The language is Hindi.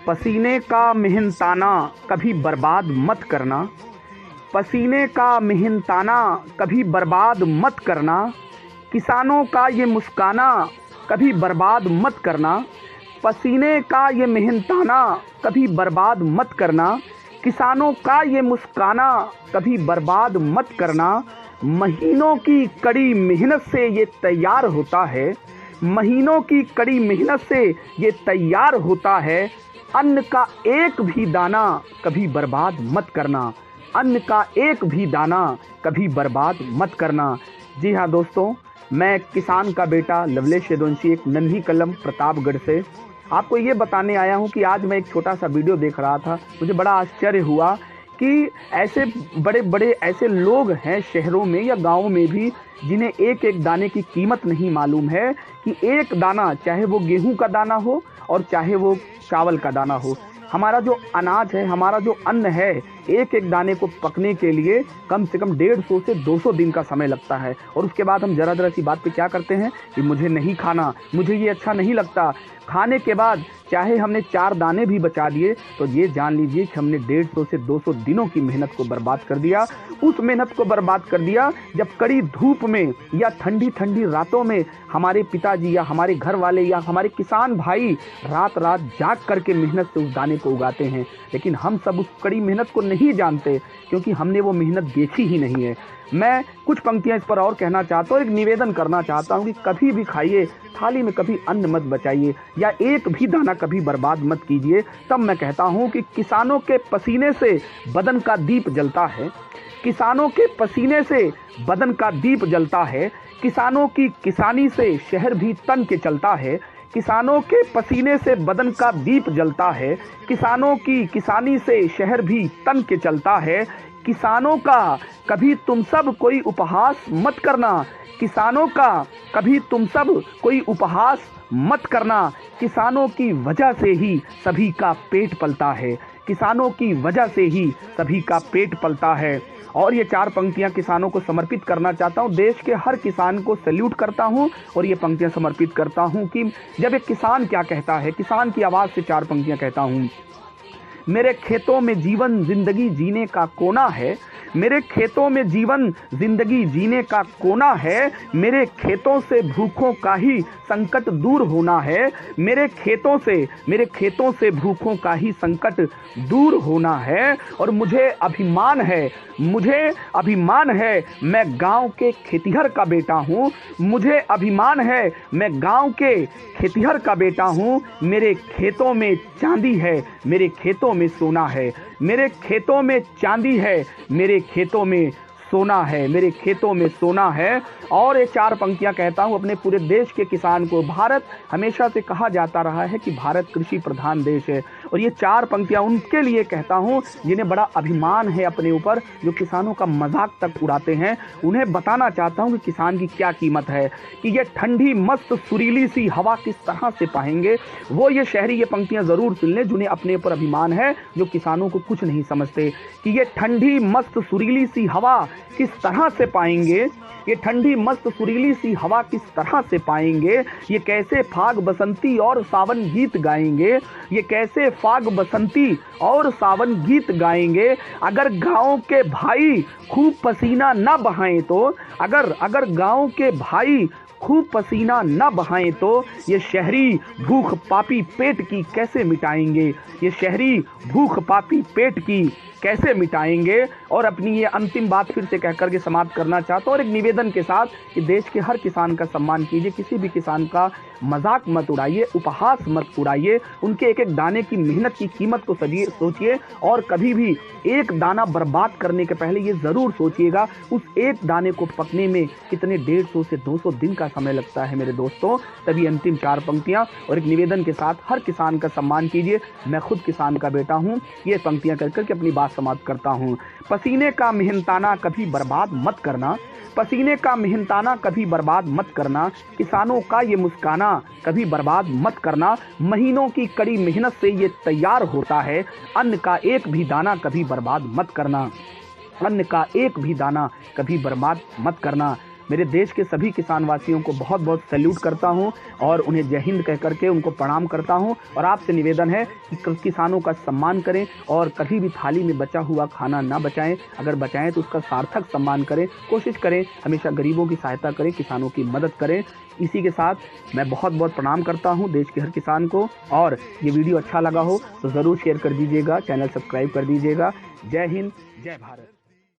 पसीने का मेहनताना कभी बर्बाद मत करना। पसीने का मेहनताना कभी बर्बाद मत करना। किसानों का ये मुस्काना कभी बर्बाद मत करना। पसीने का ये मेहनताना कभी बर्बाद मत करना। किसानों का ये मुस्काना कभी बर्बाद मत करना। महीनों की कड़ी मेहनत से ये तैयार होता है। महीनों की कड़ी मेहनत से ये तैयार होता है। अन्न का एक भी दाना कभी बर्बाद मत करना। अन्न का एक भी दाना कभी बर्बाद मत करना। जी हाँ दोस्तों, मैं किसान का बेटा लवलेश यदुवंशी, एक नन्ही कलम प्रतापगढ़ से आपको ये बताने आया हूँ कि आज मैं एक छोटा सा वीडियो देख रहा था। मुझे बड़ा आश्चर्य हुआ कि ऐसे बड़े बड़े ऐसे लोग हैं शहरों में या गाँव में भी, जिन्हें एक एक दाने की कीमत नहीं मालूम है कि एक दाना, चाहे वो गेहूं का दाना हो और चाहे वो चावल का दाना हो, हमारा जो अनाज है, हमारा जो अन्न है, एक एक दाने को पकने के लिए कम से कम 150 से 200 दिन का समय लगता है। और उसके बाद हम जरा सी बात पे क्या करते हैं कि मुझे नहीं खाना, मुझे ये अच्छा नहीं लगता। खाने के बाद चाहे हमने 4 दाने भी बचा दिए तो ये जान लीजिए कि हमने 150 से 200 दिनों की मेहनत को बर्बाद कर दिया। उस मेहनत को बर्बाद कर दिया जब कड़ी धूप में या ठंडी ठंडी रातों में हमारे पिताजी या हमारे घर वाले या हमारे किसान भाई रात रात जाग करके मेहनत से उस दाने को उगाते हैं। लेकिन हम सब उस कड़ी मेहनत को नहीं जानते क्योंकि हमने वो मेहनत देखी ही नहीं है। मैं कुछ पंक्तियां इस पर और कहना चाहता हूँ, एक निवेदन करना चाहता हूँ कि कभी भी खाइए, थाली में कभी अन्न मत बचाइए या एक भी दाना कभी बर्बाद मत कीजिए। तब मैं कहता हूँ कि किसानों के पसीने से बदन का दीप जलता है। किसानों के पसीने से बदन का दीप जलता है। किसानों की किसानी से शहर भी तन के चलता है। किसानों के पसीने से बदन का दीप जलता है। किसानों की किसानी से शहर भी तन के चलता है। किसानों का कभी तुम सब कोई उपहास मत करना। किसानों का कभी तुम सब कोई उपहास मत करना। किसानों की वजह से ही सभी का पेट पलता है। किसानों की वजह से ही सभी का पेट पलता है। और ये 4 पंक्तियां किसानों को समर्पित करना चाहता हूं। देश के हर किसान को सैल्यूट करता हूं और ये पंक्तियां समर्पित करता हूं कि जब एक किसान क्या कहता है, किसान की आवाज़ से 4 पंक्तियां कहता हूं। मेरे खेतों में जीवन जिंदगी जीने का कोना है। मेरे खेतों में जीवन जिंदगी जीने का कोना है। मेरे खेतों से भूखों का ही संकट दूर होना है। मेरे खेतों से भूखों का ही संकट दूर होना है। और मुझे अभिमान है मैं गांव के खेतिहर का बेटा हूं। मुझे अभिमान है मैं गांव के खेतिहर का बेटा हूं। मेरे खेतों में चांदी है, मेरे खेतों में सोना है। मेरे खेतों में चांदी है, मेरे खेतों में सोना है, मेरे खेतों में सोना है। और ये 4 पंक्तियां कहता हूं अपने पूरे देश के किसान को। भारत हमेशा से कहा जाता रहा है कि भारत कृषि प्रधान देश है और ये 4 पंक्तियां उनके लिए कहता हूं जिन्हें बड़ा अभिमान है अपने ऊपर, जो किसानों का मजाक तक उड़ाते हैं। उन्हें बताना चाहता हूं कि किसान की क्या कीमत है, कि ये ठंडी मस्त सुरीली सी हवा किस तरह से पाएंगे। वो ये शहरी ये पंक्तियां जरूर सुन लें जिन्हें अपने ऊपर अभिमान है, जो किसानों को कुछ नहीं समझते, कि ये ठंडी मस्त सुरीली सी हवा किस तरह से पाएंगे। ये ठंडी मस्त सुरीली सी हवा किस तरह से पाएंगे। ये कैसे फाग बसंती और सावन गीत गाएंगे। ये कैसे फाग बसंती और सावन गीत गाएंगे। अगर गांव के भाई खूब पसीना न बहाएं तो, अगर गांव के भाई खूब पसीना न बहाएं तो ये शहरी भूख पापी पेट की कैसे मिटाएंगे। ये शहरी भूख पापी पेट की कैसे मिटाएंगे। और अपनी ये अंतिम बात फिर से कह करके समाप्त करना चाहता हूँ और एक निवेदन के साथ कि देश के हर किसान का सम्मान कीजिए। किसी भी किसान का मजाक मत उड़ाइए, उपहास मत उड़ाइए। उनके एक एक दाने की मेहनत की कीमत को सोचिए और कभी भी एक दाना बर्बाद करने के पहले ये ज़रूर सोचिएगा उस एक दाने को पकने में कितने 150 से 200 दिन का समय लगता है मेरे दोस्तों। तभी अंतिम 4 पंक्तियाँ और एक निवेदन के साथ हर किसान का सम्मान कीजिए। मैं खुद किसान का बेटा हूँ। ये पंक्तियाँ कर करके अपनी बात समाप्त करता हूँ। पसीने का मेहनताना कभी बर्बाद मत करना। पसीने का मेहनताना कभी बर्बाद मत करना। किसानों का ये मुस्काना कभी बर्बाद मत करना। महीनों की कड़ी मेहनत से ये तैयार होता है। अन्न का एक भी दाना कभी बर्बाद मत करना। अन्न का एक भी दाना कभी बर्बाद मत करना। मेरे देश के सभी किसान वासियों को बहुत बहुत सैल्यूट करता हूं और उन्हें जय हिंद कह करके उनको प्रणाम करता हूं। और आपसे निवेदन है कि किसानों का सम्मान करें और कभी भी थाली में बचा हुआ खाना ना बचाएं। अगर बचाएं तो उसका सार्थक सम्मान करें, कोशिश करें हमेशा गरीबों की सहायता करें, किसानों की मदद करें। इसी के साथ मैं बहुत बहुत प्रणाम करता हूं देश के हर किसान को। और ये वीडियो अच्छा लगा हो तो ज़रूर शेयर कर दीजिएगा, चैनल सब्सक्राइब कर दीजिएगा। जय हिंद, जय भारत।